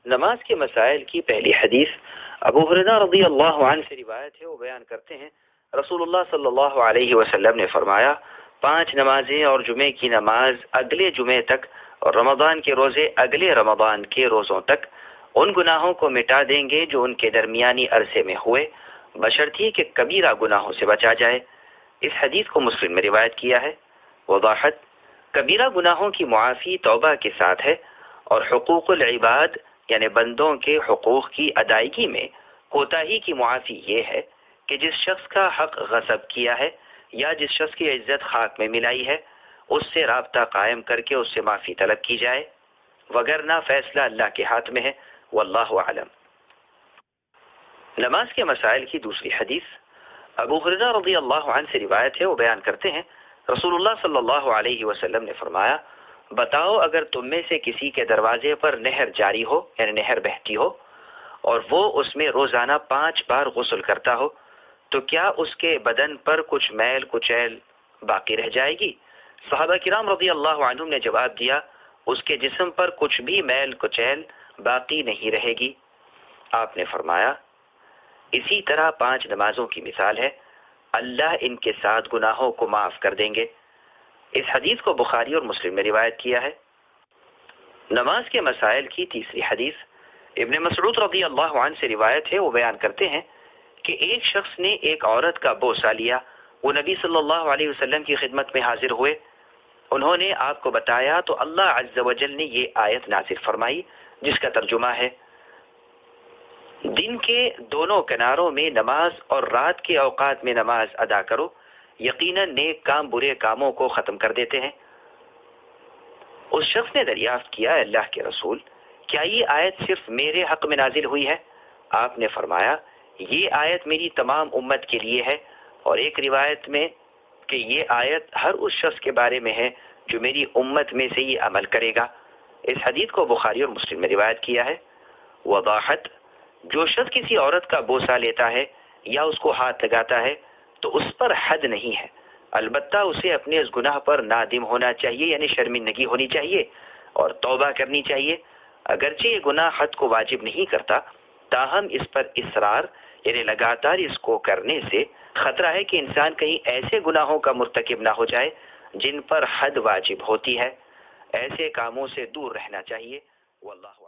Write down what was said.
نماز کے مسائل کی پہلی حدیث ابو ہریرہ رضی اللہ عنہ سے روایت ہے، وہ بیان کرتے ہیں رسول اللہ صلی اللہ علیہ وسلم نے فرمایا 5 نمازیں اور جمعے کی نماز اگلے جمعے تک اور رمضان کے روزے اگلے رمضان کے روزوں تک ان گناہوں کو مٹا دیں گے جو ان کے درمیانی عرصے میں ہوئے، بشرطیے کہ کبیرہ گناہوں سے بچا جائے۔ اس حدیث کو مسلم میں روایت کیا ہے۔ وضاحت: کبیرہ گناہوں کی معافی توبہ کے ساتھ ہے، اور حقوق العباد یعنی بندوں کے حقوق کی ادائیگی میں کوتاہی کی معافی یہ ہے کہ جس شخص کا حق غصب کیا ہے یا جس شخص کی عزت خاک میں ملائی ہے اس سے رابطہ قائم کر کے اس سے معافی طلب کی جائے، وگرنہ فیصلہ اللہ کے ہاتھ میں ہے، واللہ اعلم۔ نماز کے مسائل کی دوسری حدیث ابو ہریرہ رضی اللہ عنہ سے روایت ہے، وہ بیان کرتے ہیں رسول اللہ صلی اللہ علیہ وسلم نے فرمایا بتاؤ اگر تم میں سے کسی کے دروازے پر نہر جاری ہو یعنی نہر بہتی ہو اور وہ اس میں روزانہ 5 بار غسل کرتا ہو تو کیا اس کے بدن پر کچھ میل کچیل باقی رہ جائے گی؟ صحابہ کرام رضی اللہ عنہم نے جواب دیا اس کے جسم پر کچھ بھی میل کچیل باقی نہیں رہے گی۔ آپ نے فرمایا اسی طرح 5 نمازوں کی مثال ہے، اللہ ان کے 7 گناہوں کو معاف کر دیں گے۔ اس حدیث کو بخاری اور مسلم میں روایت کیا ہے۔ نماز کے مسائل کی تیسری حدیث ابن مسعود رضی اللہ عنہ سے روایت ہے، وہ بیان کرتے ہیں کہ ایک شخص نے ایک عورت کا بوسہ لیا، وہ نبی صلی اللہ علیہ وسلم کی خدمت میں حاضر ہوئے، انہوں نے آپ کو بتایا تو اللہ عز و جل نے یہ آیت نازل فرمائی جس کا ترجمہ ہے دن کے دونوں کناروں میں نماز اور رات کے اوقات میں نماز ادا کرو، یقیناً نیک کام برے کاموں کو ختم کر دیتے ہیں۔ اس شخص نے دریافت کیا اللہ کے رسول کیا یہ آیت صرف میرے حق میں نازل ہوئی ہے؟ آپ نے فرمایا یہ آیت میری تمام امت کے لیے ہے، اور ایک روایت میں کہ یہ آیت ہر اس شخص کے بارے میں ہے جو میری امت میں سے یہ عمل کرے گا۔ اس حدیث کو بخاری اور مسلم میں روایت کیا ہے۔ وضاحت: جو شخص کسی عورت کا بوسہ لیتا ہے یا اس کو ہاتھ لگاتا ہے تو اس پر حد نہیں ہے، البتہ اسے اپنے اس گناہ پر نادم ہونا چاہیے یعنی شرمندگی ہونی چاہیے اور توبہ کرنی چاہیے۔ اگرچہ یہ گناہ حد کو واجب نہیں کرتا، تاہم اس پر اصرار یعنی لگاتار اس کو کرنے سے خطرہ ہے کہ انسان کہیں ایسے گناہوں کا مرتکب نہ ہو جائے جن پر حد واجب ہوتی ہے۔ ایسے کاموں سے دور رہنا چاہیے، واللہ